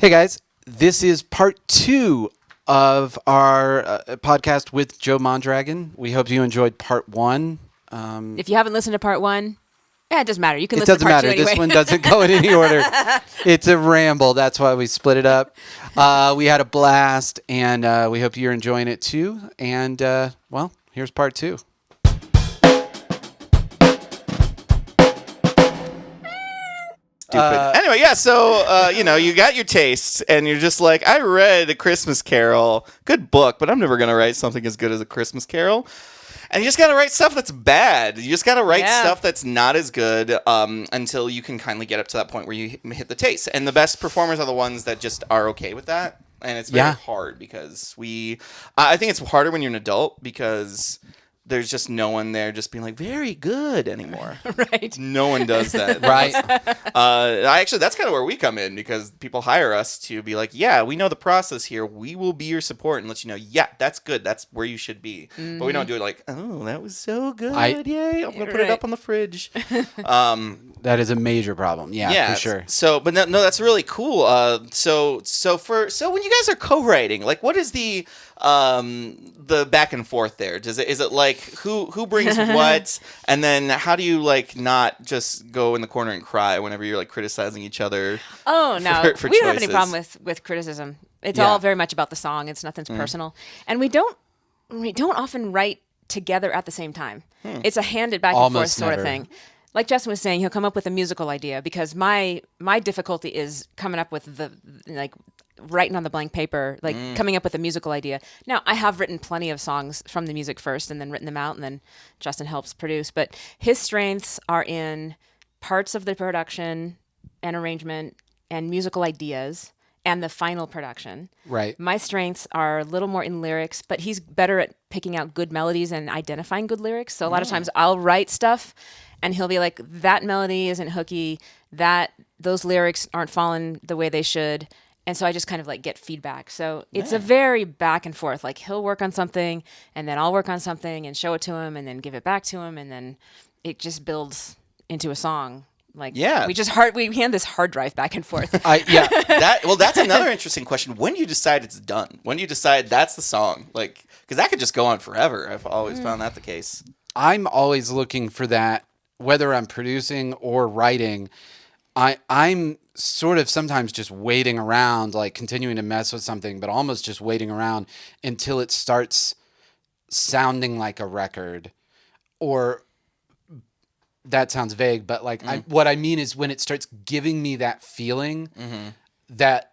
Hey guys, this is part 2 of our podcast with Joe Mondragon. We hope you enjoyed part 1. If you haven't listened to part 1, it doesn't matter. You can It listen to doesn't part 2 matter. anyway. This one doesn't go in any order. It's a ramble. That's why we split it up. We had a blast, and we hope you're enjoying it too. And, well, here's part 2. Anyway, yeah, so, you got your tastes, and you're just like, I read A Christmas Carol, good book, but I'm never going to write something as good as A Christmas Carol. And you just got to write stuff that's bad. You just got to write stuff that's not as good until you can kindly get up to that point where you hit the taste. And the best performers are the ones that just are okay with that. And it's very hard because I think it's harder when you're an adult because there's just no one there just being like, very good anymore. Right. No one does that. Right. Actually, that's kind of where we come in because people hire us to be like, yeah, we know the process here. We will be your support and let you know, yeah, that's good. That's where you should be. Mm-hmm. But we don't do it like, oh, that was so good. Yay. I'm going to put it up on the fridge. That is a major problem. Yeah, for sure. So, but no, that's really cool. So when you guys are co-writing, like, what is the back and forth there? Is it like who brings what, and then how do you like not just go in the corner and cry whenever you're like criticizing each other? Oh no, for we don't have any choices? problem with criticism. It's all very much about the song. It's nothing's personal, and we don't often write together at the same time. It's a handed back and forth sort of thing. Like Justin was saying, he'll come up with a musical idea because my difficulty is coming up with the writing on the blank paper, coming up with a musical idea. Now, I have written plenty of songs from the music first and then written them out, and then Justin helps produce. But his strengths are in parts of the production and arrangement and musical ideas and the final production. Right. My strengths are a little more in lyrics, but he's better at picking out good melodies and identifying good lyrics. So a lot of times I'll write stuff and he'll be like, that melody isn't hooky, those lyrics aren't falling the way they should. And so I just kind of like get feedback. So it's a very back and forth. Like he'll work on something and then I'll work on something and show it to him and then give it back to him. And then it just builds into a song. Like we hand this hard drive back and forth. That's another interesting question. When do you decide it's done? When do you decide that's the song? Like, because that could just go on forever. I've always found that the case. I'm always looking for that, whether I'm producing or writing. I'm sort of sometimes just waiting around, like continuing to mess with something, but almost just waiting around until it starts sounding like a record. Or that sounds vague, but like what I mean is when it starts giving me that feeling that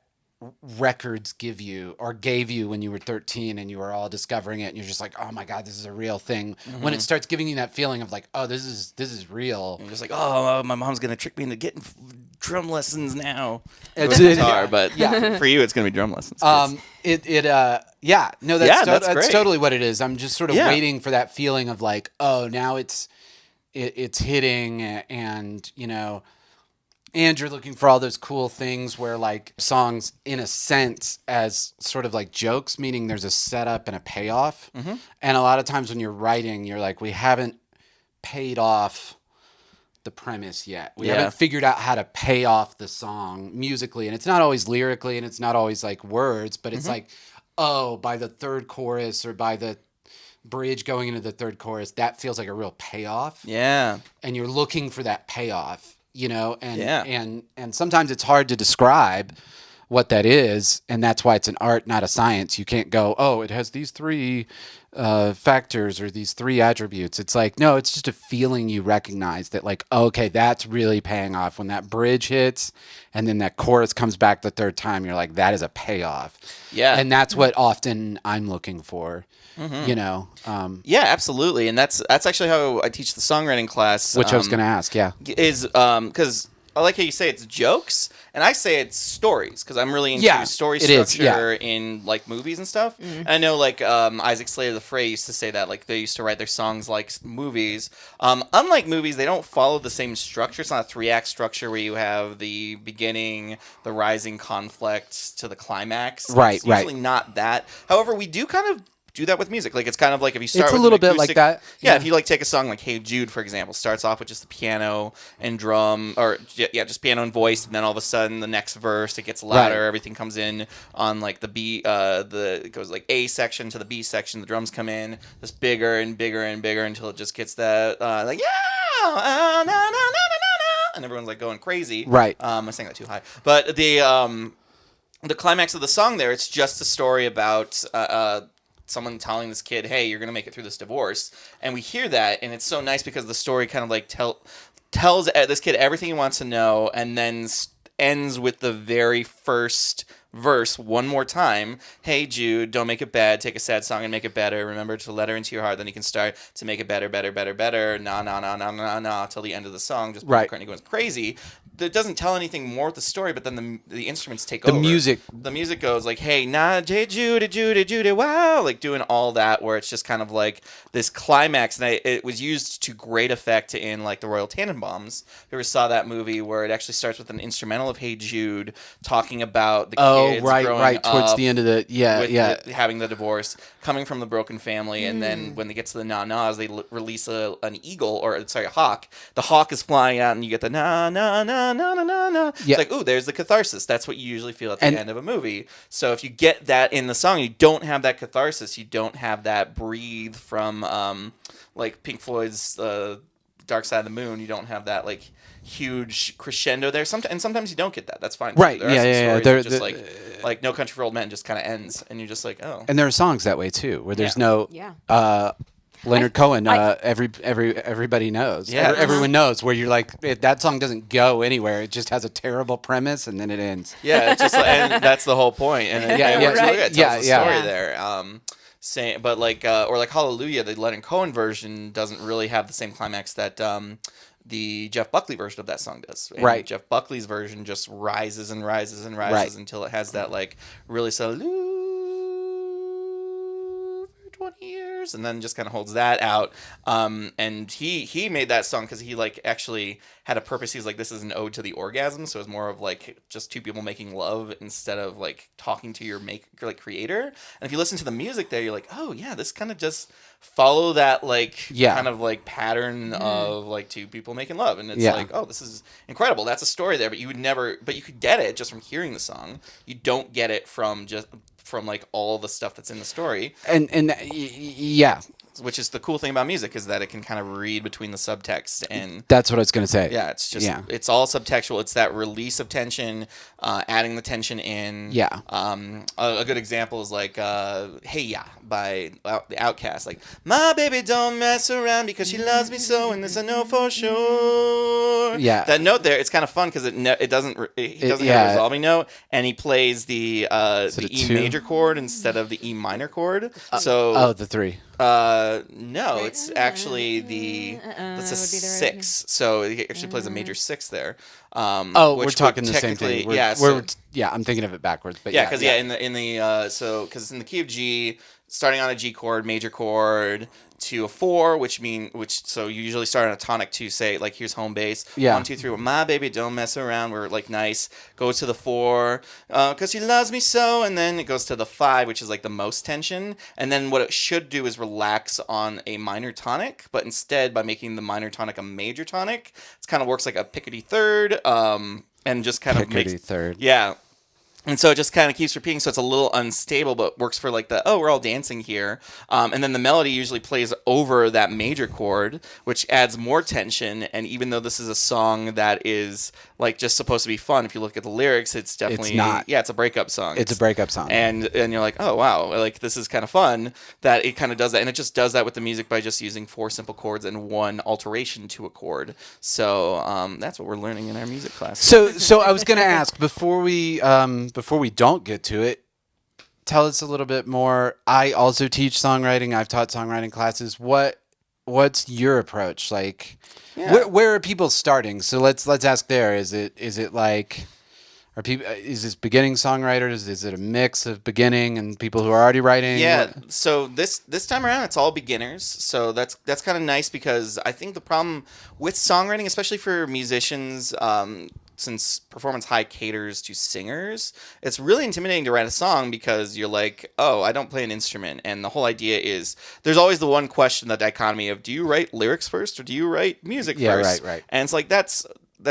records give you or gave you when you were 13 and you were all discovering it and you're just like, oh my God, this is a real thing. When it starts giving you that feeling of like, oh, this is real. You're just like, oh, my mom's going to trick me into getting drum lessons now. It's guitar, but for you, it's going to be drum lessons. That's great. totally what it is. I'm just sort of waiting for that feeling of like, oh, now it's hitting and, and you're looking for all those cool things where like songs in a sense as sort of like jokes, meaning there's a setup and a payoff. And a lot of times when you're writing, you're like, we haven't paid off the premise yet. We haven't figured out how to pay off the song musically. And it's not always lyrically and it's not always like words, but it's like, oh, by the third chorus or by the bridge going into the third chorus, that feels like a real payoff. Yeah. And you're looking for that payoff. And sometimes it's hard to describe what that is, and that's why it's an art, not a science. You can't go, oh, it has these 3 factors or these 3 attributes. It's like, no, it's just a feeling you recognize that like, okay, that's really paying off. When that bridge hits and then that chorus comes back the third time, you're like, that is a payoff. Yeah. And that's what often I'm looking for. Yeah, absolutely, and that's actually how I teach the songwriting class. Which I was going to ask, is because I like how you say it's jokes, and I say it's stories because I'm really into story structure in like movies and stuff. I know like Isaac Slater the Fray used to say that like they used to write their songs like movies. Unlike movies, they don't follow the same structure. It's not a 3-act structure where you have the beginning, the rising conflict to the climax. Right, it's usually not that. However, we do kind of do that with music. Like it's kind of like if you start It's with a little an bit acoustic, like that. Yeah, if you like take a song like Hey Jude, for example, starts off with just the piano and drum, or just piano and voice, and then all of a sudden the next verse it gets louder, Right. everything comes in on like the B, it goes like A section to the B section, the drums come in just bigger and bigger and bigger until it just gets that like na, na, na, na, na, and everyone's like going crazy. Right. I sang that too high, but the climax of the song there, it's just a story about someone telling this kid, hey, you're going to make it through this divorce. And we hear that, and it's so nice because the story kind of like tells this kid everything he wants to know, and then ends with the very first verse one more time. Hey, Jude, don't make it bad. Take a sad song and make it better. Remember to let her into your heart. Then you can start to make it better, better, better, better. Na, na, na, na, na, na, till the end of the song. Just Right. McCartney going crazy. It doesn't tell anything more with the story, but then the instruments take over. The music goes like, hey, nah, Judy, Judy, Judy, wow, like doing all that, where it's just kind of like this climax, and it was used to great effect in like the Royal Tenenbaums. If you ever saw that movie where it actually starts with an instrumental of Hey Jude talking about the kids growing up towards the end of the having the divorce, coming from the broken family, and then when they get to the na-nas, they release an eagle, or sorry, a hawk. The hawk is flying out, and you get the na-na-na. Yeah. It's like, ooh, there's the catharsis. That's what you usually feel at the end of a movie. So if you get that in the song, you don't have that catharsis. You don't have that breathe from like Pink Floyd's Dark Side of the Moon. You don't have that like huge crescendo there. And sometimes you don't get that. That's fine. Right. There are some stories They're that just like No Country for Old Men just kind of ends, and you're just like, oh. And there are songs that way too, where there's no Yeah. Leonard Cohen. Everybody knows. Yeah. Everyone knows where you're like that song doesn't go anywhere. It just has a terrible premise and then it ends. Yeah, it's just and that's the whole point. And it works really good. It tells the story there. But like or like Hallelujah, the Leonard Cohen version doesn't really have the same climax that the Jeff Buckley version of that song does. And right. Jeff Buckley's version just rises and rises and rises until it has that like really salute for 20 years, and then just kind of holds that out. And he made that song because he like actually had a purpose. He's like, this is an ode to the orgasm, so it's more of like just two people making love instead of like talking to your creator. And if you listen to the music there, you're like, oh yeah, this kind of just follow that kind of like pattern of like two people making love, and it's like, oh, this is incredible. That's a story there, but you could get it just from hearing the song. You don't get it from like all the stuff that's in the story. And yeah. Which is the cool thing about music, is that it can kind of read between the subtext, and that's what I was going to say. Yeah, it's just it's all subtextual. It's that release of tension, adding the tension in. Yeah. A good example is like "Hey Ya" by the Outkast. Like, my baby don't mess around because she loves me so, and this I know for sure. Yeah. That note there, it's kind of fun because he doesn't have a resolving note, and he plays the E major chord instead of the E minor chord. So the 3. No, it's actually that's a 6. So he actually plays a major 6 there. We're talking the same thing. I'm thinking of it backwards, but because in the in the key of G, starting on a G chord, major chord, to a 4, so you usually start on a tonic to say like, here's home bass. 1, 2, 3. My baby don't mess around. We're like nice. Goes to the 4, cause she loves me so, and then it goes to the 5, which is like the most tension. And then what it should do is relax on a minor tonic, but instead by making the minor tonic a major tonic, it kind of works like a pickety third, and just kind of makes third. Yeah. And so it just kind of keeps repeating, so it's a little unstable, but works for like we're all dancing here. And then the melody usually plays over that major chord, which adds more tension. And even though this is a song that is like just supposed to be fun, if you look at the lyrics, it's definitely not. Yeah, it's a breakup song. It's a breakup song. And you're like, oh wow, like this is kind of fun that it kind of does that, and it just does that with the music by just using 4 simple chords and 1 alteration to a chord. So that's what we're learning in our music class. So I was going to ask before we don't get to it, tell us a little bit more. I also teach songwriting. I've taught songwriting classes. What's your approach? Like, where are people starting? So let's ask there. Is it like, is this beginning songwriters? Is it a mix of beginning and people who are already writing? Yeah. So this time around, it's all beginners. So that's kind of nice, because I think the problem with songwriting, especially for musicians, since performance high caters to singers, it's really intimidating to write a song because you're like, oh, I don't play an instrument. And the whole idea is there's always the one question, the dichotomy of, do you write lyrics first or do you write music first? Right. And it's like, that's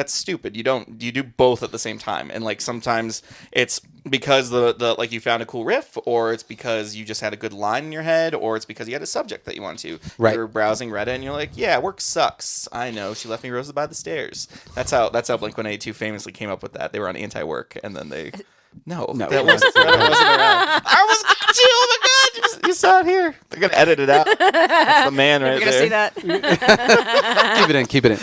stupid. You do both at the same time. And like sometimes it's because the like you found a cool riff, or it's because you just had a good line in your head, or it's because you had a subject that you wanted to. Right. You're browsing Reddit and you're like, yeah, work sucks. I know, she left me roses by the stairs. That's how Blink-182 famously came up with that. They were on anti-work and then they No, that wasn't around. I almost got you. Oh my god, you saw it here. They're gonna edit it out. That's the man right You're there. gonna see that. Keep it in.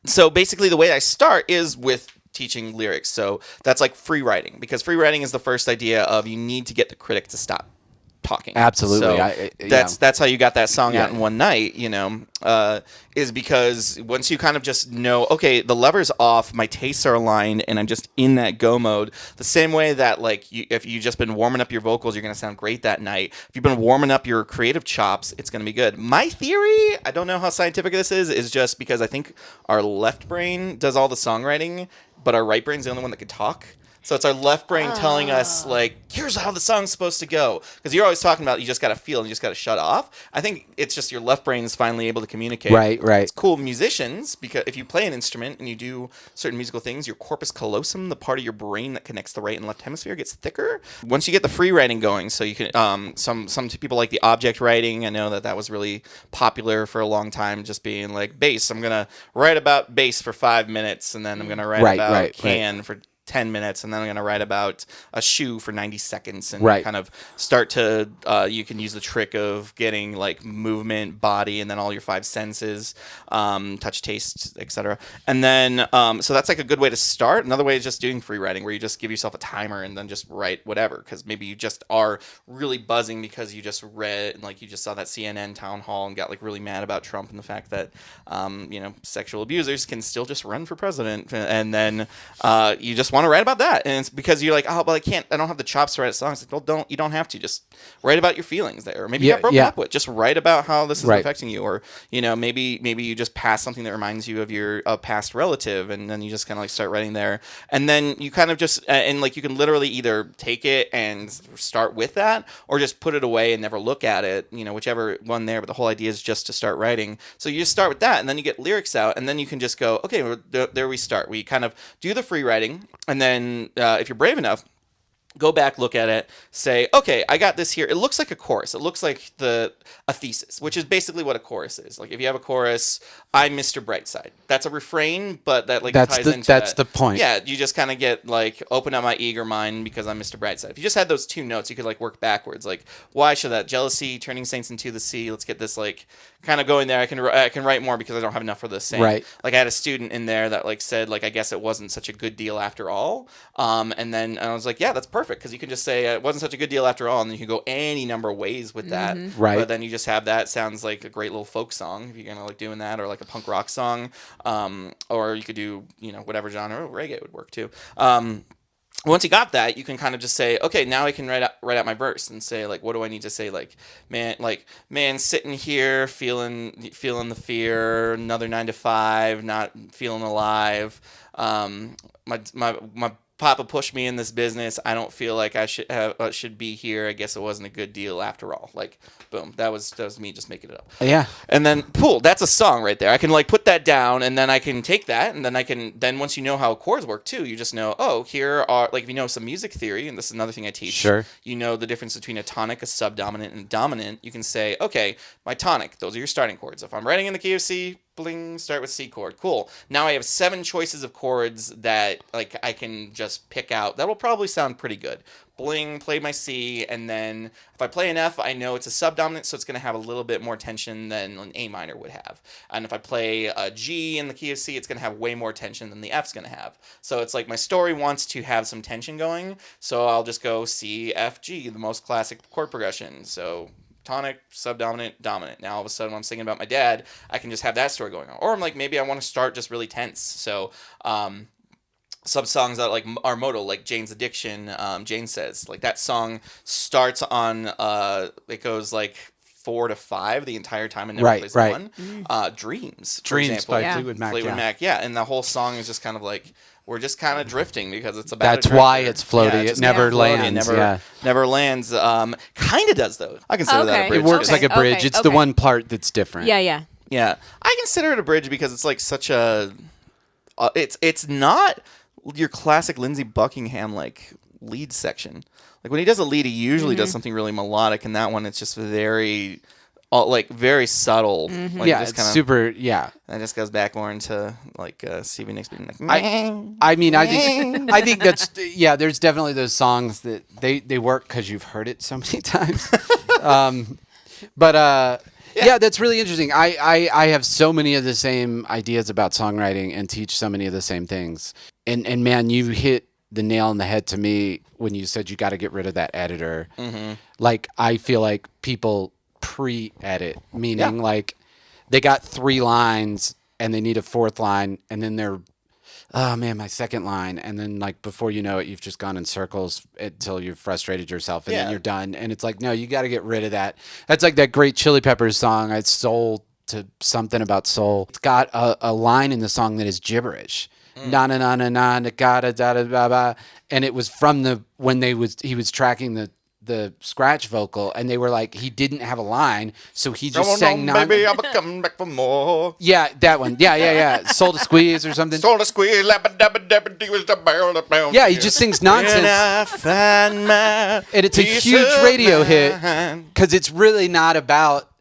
So basically, the way I start is with teaching lyrics. So that's like free writing, because free writing is the first idea of you need to get the critic to stop talking. Absolutely. So that's how you got that song out in one night, is because once you kind of just know, okay, the lever's off, my tastes are aligned, and I'm just in that go mode. The same way that like if you've just been warming up your vocals, you're going to sound great that night. If you've been warming up your creative chops, it's going to be good. My theory, I don't know how scientific this is just because I think our left brain does all the songwriting, but our right brain's the only one that can talk. So it's our left brain telling us, like, here's how the song's supposed to go. Because you're always talking about you just got to feel and you just got to shut off. I think it's just your left brain is finally able to communicate. Right. It's cool musicians, because if you play an instrument and you do certain musical things, your corpus callosum, the part of your brain that connects the right and left hemisphere, gets thicker. Once you get the free writing going, so you can, some people like the object writing. I know that was really popular for a long time, just being like, bass. I'm going to write about bass for 5 minutes, and then I'm going to write about can for 10 minutes, and then I'm going to write about a shoe for 90 seconds and kind of start to, you can use the trick of getting like movement, body, and then all your 5 senses, touch, taste, etc. And then, so that's like a good way to start. Another way is just doing free writing, where you just give yourself a timer and then just write whatever, because maybe you just are really buzzing because you just read, like you just saw that CNN town hall and got like really mad about Trump and the fact that, sexual abusers can still just run for president. And then you just want to write about that, and it's because you're like, oh, well, I don't have the chops to write songs. Like, well, you don't have to. Just write about your feelings there, or maybe you got broken up with. Just write about how this is affecting you, or maybe you just pass something that reminds you of your past relative, and then you just kind of like start writing there, and then you kind of just and like you can literally either take it and start with that, or just put it away and never look at it, whichever one there. But the whole idea is just to start writing. So you just start with that, and then you get lyrics out, and then you can just go, okay, there we start. We kind of do the free writing. And then if you're brave enough, go back, look at it, say, okay, I got this here. It looks like a chorus. It looks like a thesis, which is basically what a chorus is. Like if you have a chorus, I'm Mr. Brightside. That's a refrain, but that like ties into that's the point. Yeah, you just kind of get like, open up my eager mind because I'm Mr. Brightside. If you just had those 2 notes, you could like work backwards. Like, why should that jealousy, turning saints into the sea? Let's get this like kind of going there. I can write more because I don't have enough for the same. Right. Like I had a student in there that like said like, I guess it wasn't such a good deal after all. And then I was like, yeah, that's perfect, because you can just say it wasn't such a good deal after all, and then you can go any number of ways with that. Right. But then you just have that sounds like a great little folk song if you're gonna like doing that, or like a punk rock song, or you could do whatever genre. Reggae would work too. Once you got that, you can kind of just say, okay, now I can write out my verse and say like, what do I need to say? Like, man, sitting here feeling the fear, another 9 to 5, not feeling alive. My Papa pushed me in this business. I don't feel like I should be here. I guess it wasn't a good deal after all. Like, boom, that was me just making it up. Yeah. And then, cool, that's a song right there. I can like put that down, and then I can take that, and then once you know how chords work too, you just know, oh, here are, like, if you know some music theory, and this is another thing I teach. Sure. You know the difference between a tonic, a subdominant, and a dominant. You can say, okay, my tonic, those are your starting chords. If I'm writing in the key of C, bling, start with C chord. Cool. Now I have 7 choices of chords that like I can just pick out. That will probably sound pretty good. Bling, play my C, and then if I play an F, I know it's a subdominant, so it's going to have a little bit more tension than an A minor would have. And if I play a G in the key of C, it's going to have way more tension than the F's going to have. So it's like my story wants to have some tension going, so I'll just go C, F, G, the most classic chord progression. So tonic, subdominant, dominant. Now all of a sudden when I'm singing about my dad, I can just have that story going on. Or I'm like, maybe I want to start just really tense. So some songs that like are modal, like Jane's Addiction, Jane Says, like that song starts on it goes like 4 to 5 the entire time and never plays right. one. Dreams, for Dreams example. by Fleetwood Mac. Fleetwood Mac, yeah. And the whole song is just kind of like, we're just kind of drifting because it's about. That's why it's floaty. It never lands. Never lands. Kind of does though. I consider that a bridge. It works like a bridge. It's the one part that's different. Yeah. I consider it a bridge because it's like such a. It's not your classic Lindsey Buckingham like lead section. Like when he does a lead, he usually does something really melodic, and that one it's just very. Very subtle. Like it's super. Yeah, and it just goes back more into like Stevie Nicks being like. I mean, I think that's There's definitely those songs that they work because you've heard it so many times. That's really interesting. I have so many of the same ideas about songwriting and teach so many of the same things. And man, you hit the nail on the head to me when you said you got to get rid of that editor. Like I feel like people pre-edit, meaning like they got 3 lines and they need a 4th line, and then they're my second line, and then like before you know it, you've just gone in circles until you've frustrated yourself, and then you're done. And it's like, no, you got to get rid of that. That's like that great Chili Peppers song, "I Soul to Something About Soul." It's got a line in the song that is gibberish. Na na na na na da da da da da, and it was from when he was tracking the scratch vocal, and they were like, he didn't have a line, so he just sang baby, I'm coming back for more. Yeah, that one. Yeah. Soul to Squeeze or something. Soul to Squeeze. Yeah, he just sings nonsense. And it's a huge radio hit because it's really not about.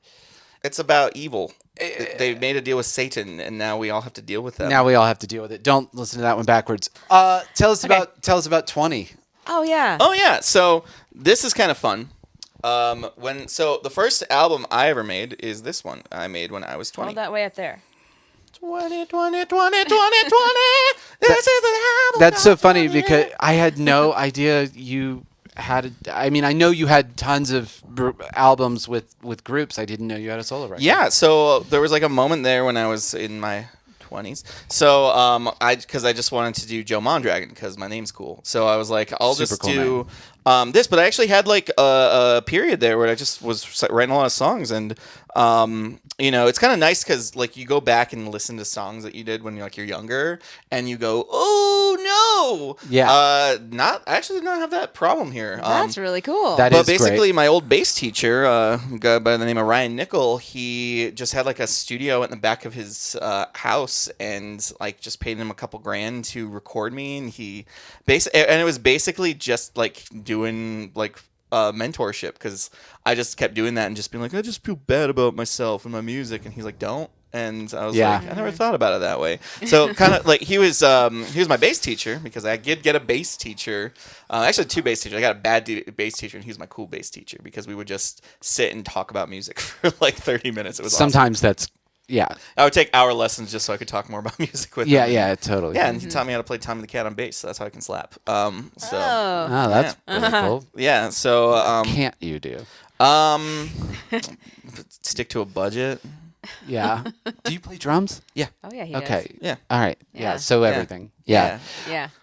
It's about evil. They made a deal with Satan, and now we all have to deal with that. Now we all have to deal with it. Don't listen to that one backwards. Tell us about 20. Oh yeah. So this is kind of fun. The first album I ever made is this one I made when I was 20. Hold that way up there. 20. This is the album. That's so funny because I had no idea you had. I know you had tons of albums with groups. I didn't know you had a solo record. Yeah. So there was like a moment there when I was in my 20s. So because I just wanted to do Joe Mondragon because my name's cool. So I was like, I'll just do this. But I actually had like a period there where I just was writing a lot of songs, and it's kind of nice because like you go back and listen to songs that you did when you're younger, and you go, oh no, I actually did not have that problem here. That's really cool. But basically, great. My old bass teacher, a guy by the name of Ryan Nickel, he just had like a studio in the back of his house, and like just paid him a couple grand to record me, and and it was basically just like doing like mentorship, because I just kept doing that and just being like, I just feel bad about myself and my music, and he's like, don't. And I was like, I never thought about it that way. So kind of like he was my bass teacher, because I did get a bass teacher. Actually, 2 bass teachers. I got a bad bass teacher, and he was my cool bass teacher, because we would just sit and talk about music for like 30 minutes. It was sometimes awesome. that's. Yeah. I would take hour lessons just so I could talk more about music with him. Yeah, totally. Yeah, and he taught me how to play Tommy the Cat on bass, so that's how I can slap. That's really cool. Yeah, so can't you do? Stick to a budget. Yeah. Do you play drums? Oh yeah, he okay. does. Yeah. All right. Yeah. So everything. Yeah.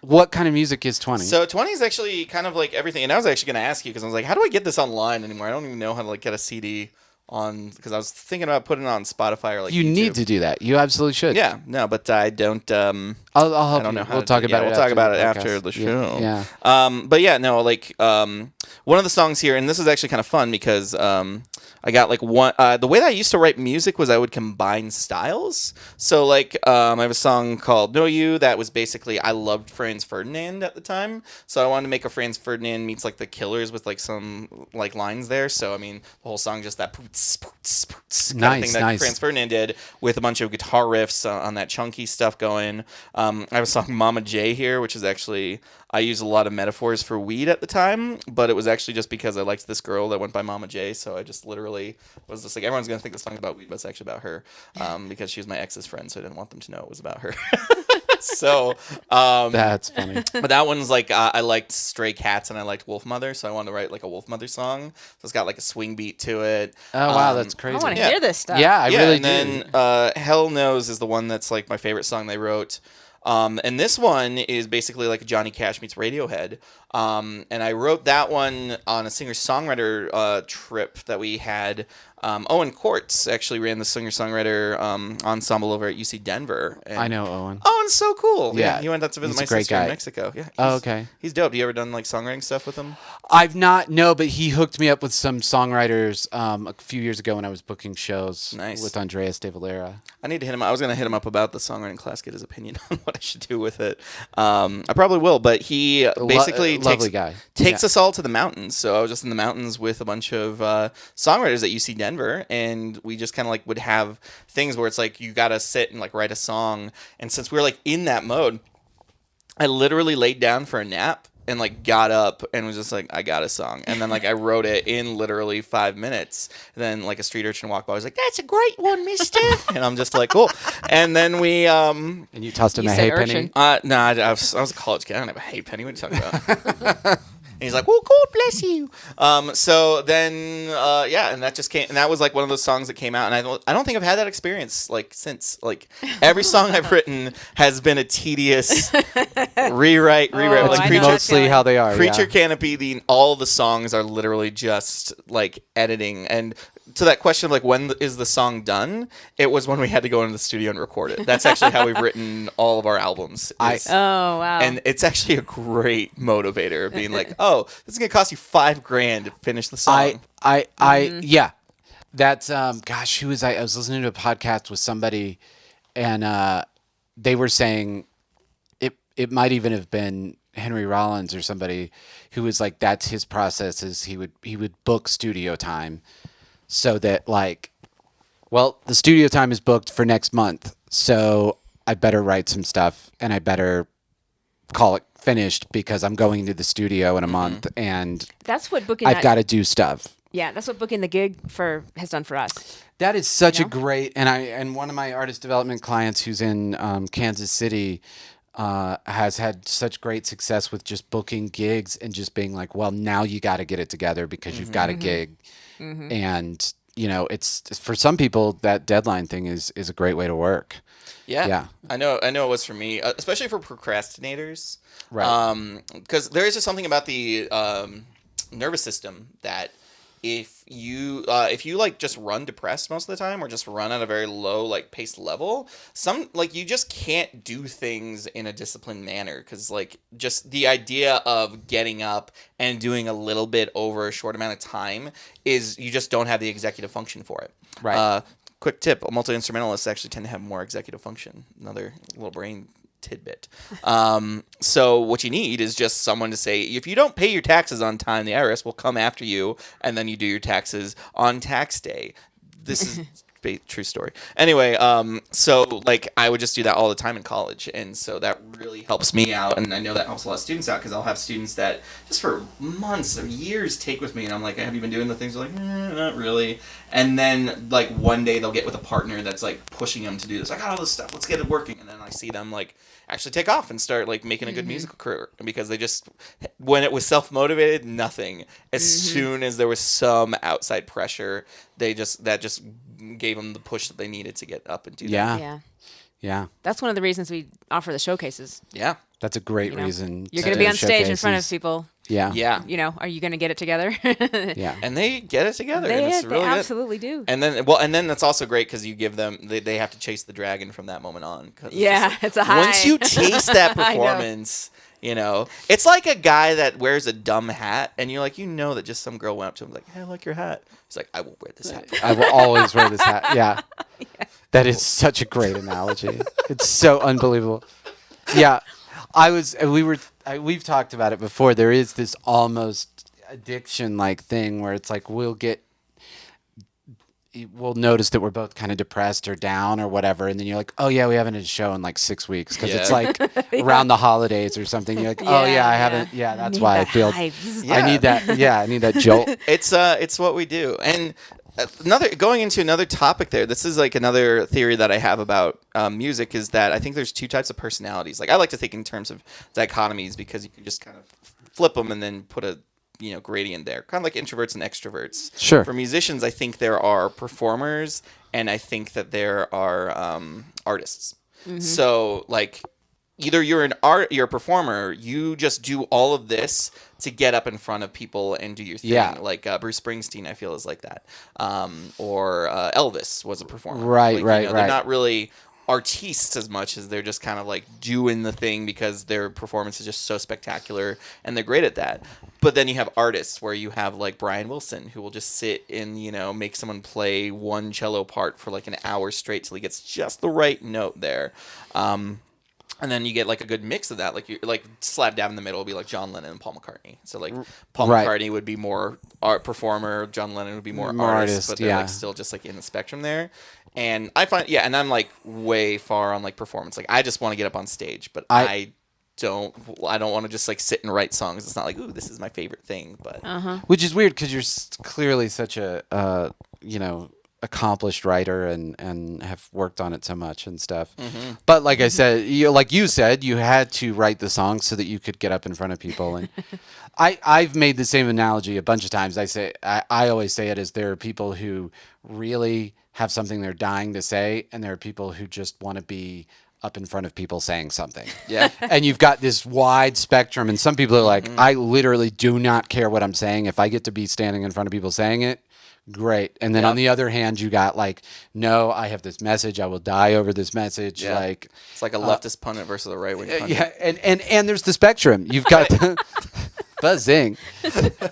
What kind of music is 20? So 20 is actually kind of like everything, and I was actually going to ask you, because I was like, how do I get this online anymore? I don't even know how to like get a CD on, because I was thinking about putting it on Spotify or like you YouTube. Need to do that. You absolutely should. Yeah, no, but I don't. I'll help I don't you. know how we'll to talk do, about it. We'll talk about it podcast. after the show. Yeah. But yeah, no, like one of the songs here, and this is actually kind of fun because I got like one. The way that I used to write music was I would combine styles. So like I have a song called "Know You" that was basically, I loved Franz Ferdinand at the time, so I wanted to make a Franz Ferdinand meets like the Killers with like some like lines there. So I mean, the whole song just that poots, poots, poots kind of thing that Franz Ferdinand did, with a bunch of guitar riffs on that chunky stuff going. I have a song "Mama J" here, which is actually, I used a lot of metaphors for weed at the time, but it was actually just because I liked this girl that went by Mama J, so I just literally was just like, everyone's going to think the song's about weed, but it's actually about her, because she was my ex's friend, so I didn't want them to know it was about her. So that's funny. But that one's like, I liked Stray Cats and I liked Wolf Mother, so I wanted to write like a Wolf Mother song. So it's got like a swing beat to it. Oh wow, that's crazy. I want to hear this stuff. Yeah, I really do. And then Hell Knows is the one that's like my favorite song they wrote. And this one is basically like Johnny Cash meets Radiohead. And I wrote that one on a singer-songwriter trip that we had. Owen Quartz actually ran the singer-songwriter ensemble over at UC Denver. And I know Owen. Owen's so cool. Yeah. He went out to visit He's my a great sister guy. in Mexico. Yeah. Okay. He's dope. You ever done like songwriting stuff with him? I've not, no, but he hooked me up with some songwriters a few years ago when I was booking shows with Andreas De Valera. I need to hit him up. I was going to hit him up about the songwriting class, get his opinion on what I should do with it. I probably will, but he basically takes us all to the mountains. So I was just in the mountains with a bunch of songwriters at UC Denver, and we just kind of like would have things where it's like you got to sit and like write a song. And since we were like in that mode, I literally laid down for a nap and like got up and was just like, I got a song. And then like I wrote it in literally 5 minutes. And then like a street urchin walked by. I was like, that's a great one, mister. And I'm just like, cool. And then we... and you tossed him a hay penny? No, I was a college kid. I don't have a hay penny. What are you talking about? And he's like, well, God bless you. So then, and that just came, and that was like one of those songs that came out, and I don't think I've had that experience like since. Like every song I've written has been a tedious rewrite. That's mostly how they are. Creature Canopy, all the songs are literally just like editing. And to that question of like when is the song done, it was when we had to go into the studio and record it. That's actually how we've written all of our albums. Oh wow! And it's actually a great motivator of being like, oh, this is gonna cost you $5,000 to finish the song. Yeah. That's gosh, who was I? I was listening to a podcast with somebody, and they were saying it might even have been Henry Rollins or somebody who was like, that's his process, is he would book studio time so that like, well, the studio time is booked for next month, so I better write some stuff and I better call it finished because I'm going to the studio in a month, and that's what booking. I've got to do stuff. Yeah, that's what booking the gig has done for us. That is such a great, and one of my artist development clients who's in Kansas City has had such great success with just booking gigs and just being like, well, now you got to get it together because you've got a gig, and it's for some people that deadline thing is a great way to work. Yeah. I know it was for me, especially for procrastinators. Right. Because there is just something about the nervous system that if you like just run depressed most of the time or just run at a very low like pace level, you just can't do things in a disciplined manner, because like just the idea of getting up and doing a little bit over a short amount of time is you just don't have the executive function for it. Right. Quick tip, multi-instrumentalists actually tend to have more executive function. Another little brain tidbit. So what you need is just someone to say, if you don't pay your taxes on time, the IRS will come after you, and then you do your taxes on tax day. This is true story. Anyway, so like I would just do that all the time in college, and so that really helps me out, and I know that helps a lot of students out, because I'll have students that just for months or years take with me, and I'm like, have you been doing the things? They're like, not really. And then like one day they'll get with a partner that's like pushing them to do this. I got all this stuff, let's get it working. And then I see them like actually take off and start like making a good musical career, because they just, when it was self-motivated, nothing. As soon as there was some outside pressure, that just gave them the push that they needed to get up and do that. Yeah. That's one of the reasons we offer the showcases. Yeah. That's a great reason. You're going to be on stage in front of people. Yeah. Yeah. Are you going to get it together? Yeah. And they get it together. They, and it's really absolutely do. And then that's also great because you give them, they have to chase the dragon from that moment on. It's a high. Once you taste that performance, it's like a guy that wears a dumb hat, and you're like, that just some girl went up to him like, hey, I like your hat. He's like, I will wear this hat. I will always wear this hat. Yeah. That is such a great analogy. It's so unbelievable. Yeah. We've talked about it before. There is this almost addiction-like thing where it's like we'll notice that we're both kind of depressed or down or whatever, and then you're like, oh yeah, we haven't had a show in like 6 weeks because it's like around the holidays or something. You're like, oh yeah, I haven't. Yeah, that's why I feel. I need that. Yeah, I need that jolt. It's what we do. And going into another topic there, this is like another theory that I have about music, is that I think there's two types of personalities. Like I like to think in terms of dichotomies, because you can just kind of flip them and then put a gradient there, kind of like introverts and extroverts. Sure. For musicians, I think there are performers, and I think that there are artists. So like either you're a performer, you just do all of this to get up in front of people and do your thing. Yeah. Like Bruce Springsteen, I feel, is like that. Or Elvis was a performer. Right, They're not really artists as much as they're just kind of like doing the thing because their performance is just so spectacular and they're great at that. But then you have artists where you have like Brian Wilson, who will just sit and, make someone play one cello part for like an hour straight till he gets just the right note there. And then you get like a good mix of that. Like you like slap down in the middle will be like John Lennon and Paul McCartney. So like Paul McCartney would be more art performer, John Lennon would be more artist, but they're like still just like in the spectrum there. And I find and I'm like way far on like performance. Like I just want to get up on stage, but I don't want to just like sit and write songs. It's not like, ooh, this is my favorite thing, but which is weird because you're clearly such a accomplished writer and have worked on it so much and stuff. Mm-hmm. But like I said, you said, you had to write the songs so that you could get up in front of people. And I've made the same analogy a bunch of times. I always say it as there are people who really have something they're dying to say, and there are people who just want to be up in front of people saying something. Yeah. And you've got this wide spectrum, and some people are like, I literally do not care what I'm saying. If I get to be standing in front of people saying it, great. And then on the other hand, you got like, no, I have this message. I will die over this message. Yeah. Like it's like a leftist pundit versus a right wing pundit. Yeah, and there's the spectrum. You've got buzzing.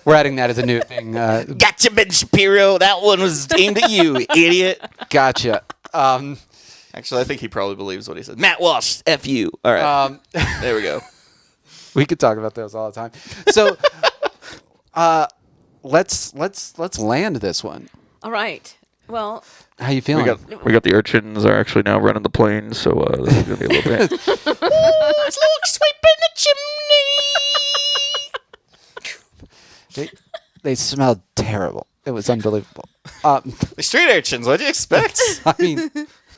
We're adding that as a new thing. Gotcha, Ben Shapiro. That one was aimed at you, idiot. Gotcha. Actually, I think he probably believes what he said. Matt Walsh, F you. All right. There we go. We could talk about those all the time. So, let's land this one. All right. Well, how you feeling? We got the urchins are actually now running the plane, so this is gonna be a little bit. Ooh, it's like sweeping the chimney. They smelled terrible. It was unbelievable. The street urchins. What do you expect? I mean,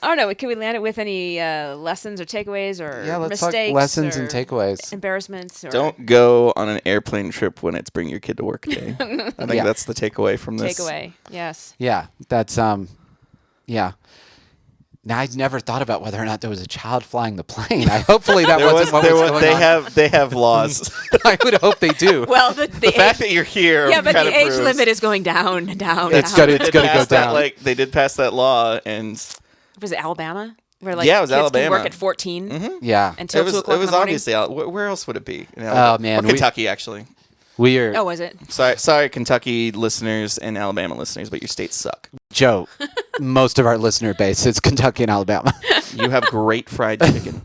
I don't know. Can we land it with any lessons or takeaways or let's mistakes? Talk lessons or and takeaways. Embarrassments. Or... Don't go on an airplane trip when it's bring your kid to work day. I think that's the takeaway from this. Takeaway, yes. Yeah, that's yeah. Now I never thought about whether or not there was a child flying the plane. Hopefully that wasn't what was going on. They have laws. I would hope they do. Well, the fact that you're here. Yeah, but the age limit is going down. It's got to go down. They did pass that law, and was it Alabama? Where it was kids Alabama. Can work at 14. Mm-hmm. Yeah, until 2 o'clock. It was obviously. Where else would it be? Oh man, or Kentucky actually. Oh, was it? Sorry, Kentucky listeners and Alabama listeners, but your states suck. Joe, most of our listener base is Kentucky and Alabama. You have great fried chicken.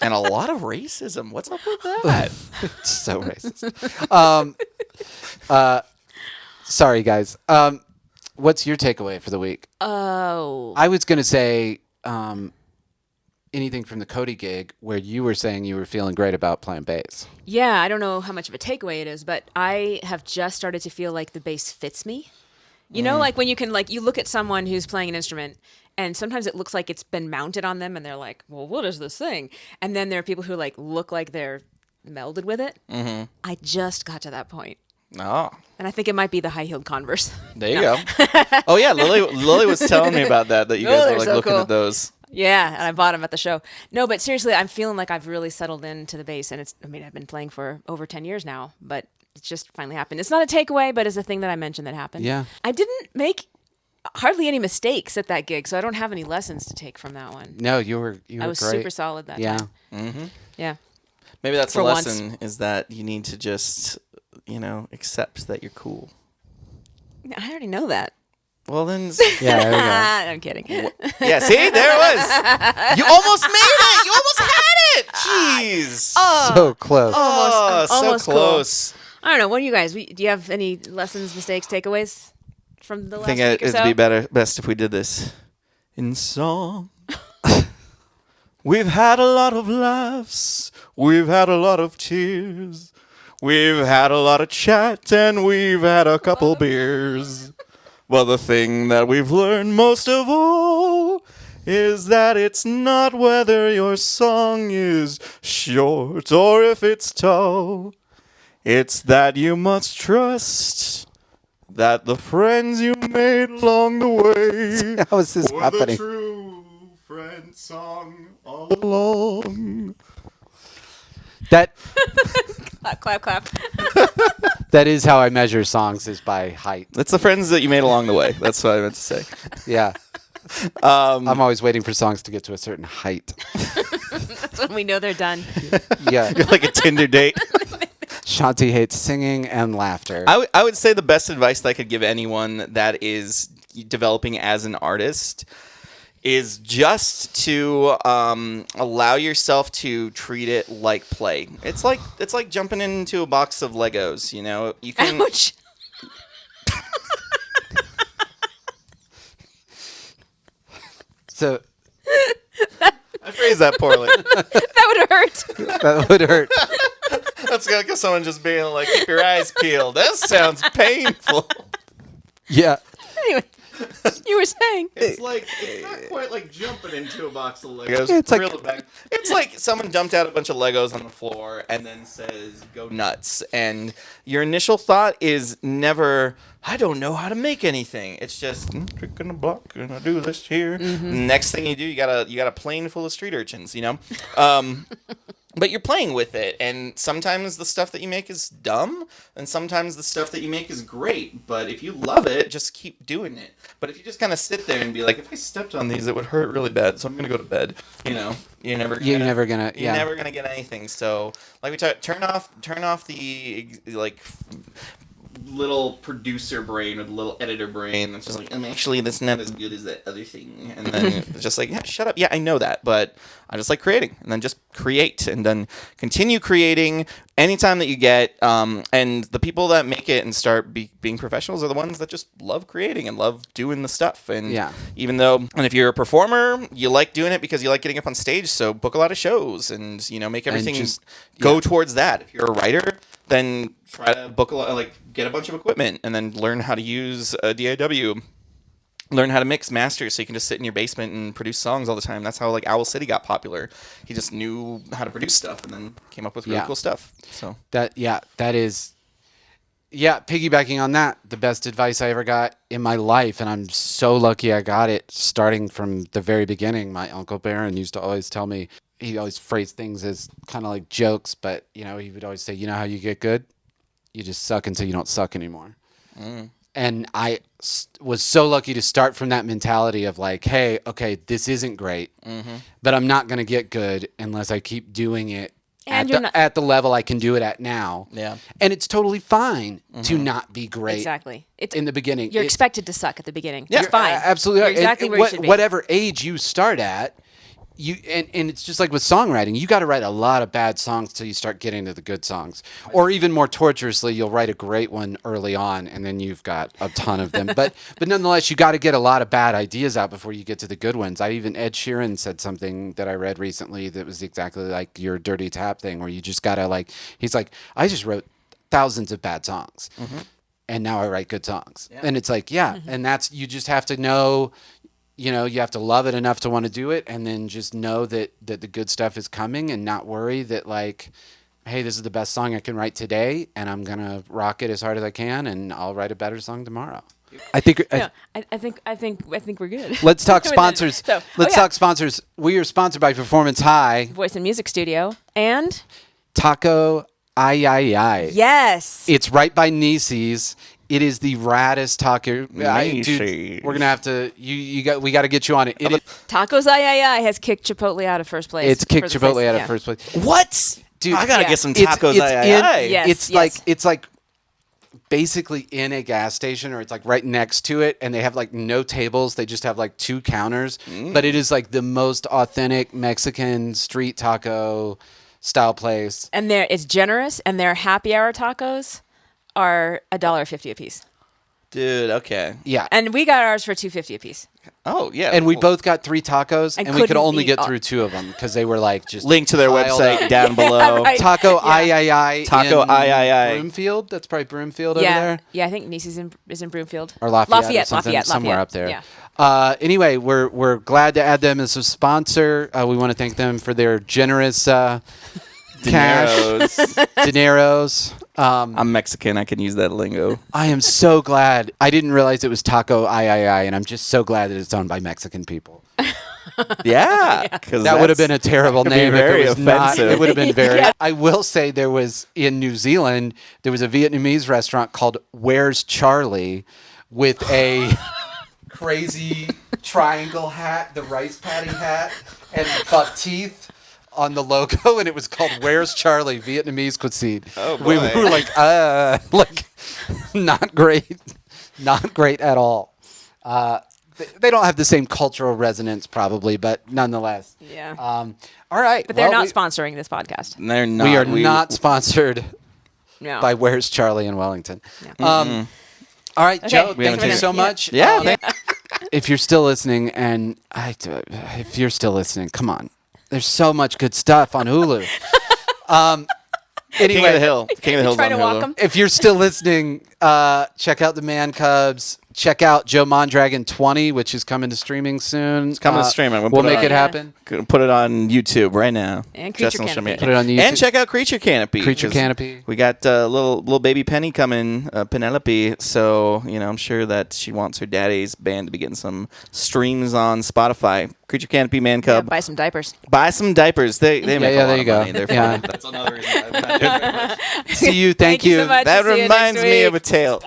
And a lot of racism. What's up with that? It's so racist. Sorry, guys. What's your takeaway for the week? Oh. I was going to say anything from the Cody gig where you were saying you were feeling great about playing bass. Yeah, I don't know how much of a takeaway it is, but I have just started to feel like the bass fits me. You know, like when you can, like, you look at someone who's playing an instrument and sometimes it looks like it's been mounted on them and they're like, well, what is this thing? And then there are people who like look like they're melded with it. Mm-hmm. I just got to that point. Oh. And I think it might be the high-heeled Converse. There you go. Oh, yeah. Lily was telling me about that you guys were like looking at those. Yeah, and I bought them at the show. No, but seriously, I'm feeling like I've really settled into the bass. And I've been playing for over 10 years now, but it's just finally happened. It's not a takeaway, but it's a thing that I mentioned that happened. Yeah. I didn't make hardly any mistakes at that gig, so I don't have any lessons to take from that one. No, you were I was great. super solid that time. Mm-hmm. Yeah. Maybe that's for the lesson once. is that you need to just, accept that you're cool. I already know that. Well, then. Yeah, there we go. I'm kidding. Yeah, see? There it was. You almost made it. You almost had it. Jeez. So close. Almost so close. Cool. I don't know. What do you guys? Do you have any lessons, mistakes, takeaways from the last week or so? I think it'd be best if we did this in song. We've had a lot of laughs. We've had a lot of tears. We've had a lot of chat, and we've had a couple beers. Well, the thing that we've learned most of all is that it's not whether your song is short or if it's tall. It's that you must trust that the friends you made along the way How is this were happening? the true different song all along. That Clap, clap. that is how I measure songs, is by height. That's the friends that you made along the way. That's what I meant to say. Yeah. I'm always waiting for songs to get to a certain height. That's when we know they're done. Yeah. You're like a Tinder date. Shanti hates singing and laughter. I would say the best advice that I could give anyone that is developing as an artist is just to allow yourself to treat it like play. It's like jumping into a box of Legos. You know, you can. Ouch. So I phrased that poorly. That would hurt. that would hurt. That's like someone just being like, "Keep your eyes peeled." That sounds painful. Yeah. Anyway, you were saying. It's not quite like jumping into a box of Legos. It's like- It's like someone dumped out a bunch of Legos on the floor and then says, "Go nuts." And your initial thought is never, "I don't know how to make anything." It's just picking a block and I do this here. Next thing you do, you got a plane full of street urchins. You know. But you're playing with it, and sometimes the stuff that you make is dumb, and sometimes the stuff that you make is great. But if you love it, just keep doing it. But if you just kind of sit there and be like, if I stepped on these, it would hurt really bad, so I'm gonna go to bed. You know, you're never gonna get anything. So, like we talked, turn off the like little producer brain or the little editor brain that's just like, actually, that's not as good as that other thing. And then it's just like, yeah, shut up. Yeah, I know that, but I just like creating. And then just create and then continue creating anytime that you get. And the people that make it and start being professionals are the ones that just love creating and love doing the stuff. And even though, and if you're a performer, you like doing it because you like getting up on stage. So book a lot of shows and, you know, make everything go towards that. If you're a writer, then try to book get a bunch of equipment and then learn how to use a DAW. Learn how to mix masters so you can just sit in your basement and produce songs all the time. That's how like Owl City got popular. He just knew how to produce stuff and then came up with really cool stuff. So that is piggybacking on that, the best advice I ever got in my life, and I'm so lucky I got it starting from the very beginning. My Uncle Barron used to always tell me, he always phrased things as kind of like jokes, but you know, he would always say, you know how you get good? You just suck until you don't suck anymore. And I was so lucky to start from that mentality of like, hey, okay, this isn't great, but I'm not going to get good unless I keep doing it at the level I can do it at now. Yeah. And it's totally fine to not be great. Exactly. It's in the beginning. You're expected to suck at the beginning. Yeah. It's fine. Absolutely. You're exactly where you should be. Whatever age you start at, and it's just like with songwriting, you got to write a lot of bad songs till you start getting to the good songs. Or even more torturously, you'll write a great one early on, and then you've got a ton of them. But nonetheless, you got to get a lot of bad ideas out before you get to the good ones. Ed Sheeran said something that I read recently that was exactly like your Dirty Tap thing, where you just got to he's like, I just wrote thousands of bad songs, and now I write good songs. Yeah. And it's like, and that's, you just have to know. You know, you have to love it enough to want to do it, and then just know that the good stuff is coming, and not worry that like, hey, this is the best song I can write today, and I'm gonna rock it as hard as I can, and I'll write a better song tomorrow. I think we're good. Let's talk sponsors. Talk sponsors. We are sponsored by Performance High, Voice and Music Studio, and Taco Ay. Yes, it's right by Nisi's. It is the raddest taco. Dude, we're gonna have to. We got to get you on it. Tacos Ay has kicked Chipotle out of first place. It's kicked Chipotle out of first place. What? Dude, I gotta get some tacos Ay. Yes, it's like basically in a gas station, or it's like right next to it, and they have like no tables. They just have like 2 counters. But it is like the most authentic Mexican street taco style place. And it's generous, and their happy hour tacos are $1.50 a piece. Dude, okay. Yeah. And we got ours for $2.50 a piece. Oh, yeah. And we both got 3 tacos, and we could only get through 2 of them because they were like just link to their website down below. Right. Taco Ay. Taco Ay. Broomfield? That's probably Broomfield over there. Yeah, I think Nisi's is in Broomfield. Or Lafayette. Somewhere up there. Yeah. Anyway, we're glad to add them as a sponsor. We want to thank them for their generous cash. Dineros. I'm Mexican. I can use that lingo. I am so glad. I didn't realize it was Taco Ay, and I'm just so glad that it's owned by Mexican people. Yeah, that would have been a terrible name. Very if it was not. offensive. It would have been very. I will say there was in New Zealand there was a Vietnamese restaurant called Where's Charlie, with a crazy triangle hat, the rice paddy hat, and buck teeth on the logo, and it was called Where's Charlie Vietnamese cuisine. Oh boy. We were like not great at all. They don't have the same cultural resonance probably, but nonetheless. Yeah. All right. But they're not sponsoring this podcast. They're not. We are not sponsored No. by Where's Charlie in Wellington. No. All right, Okay, Joe, thanks thank you so much. Yeah. If you're still listening, if you're still listening, come on. There's so much good stuff on Hulu. Anyway, King of the Hill. King of the Hill's Trying on to walk Hulu. 'em? if you're still listening, check out the Man Cubs. Check out Joe Mondragon 20, which is coming to streaming soon. It's coming to streaming. We'll make it happen. Gonna put it on YouTube right now. And Creature Justin will show me Canopy. it. Put it on YouTube. And check out Creature Canopy. Creature 'cause Canopy. We got little baby Penny coming, Penelope. So I'm sure that she wants her daddy's band to be getting some streams on Spotify. Creature Canopy, Man Yeah, Cub. buy some diapers. Buy some diapers. They make a there lot you of go. money. They're Yeah. fun. That's another reason. See you. Thank you you. so much. That See you next reminds me week. of a tale.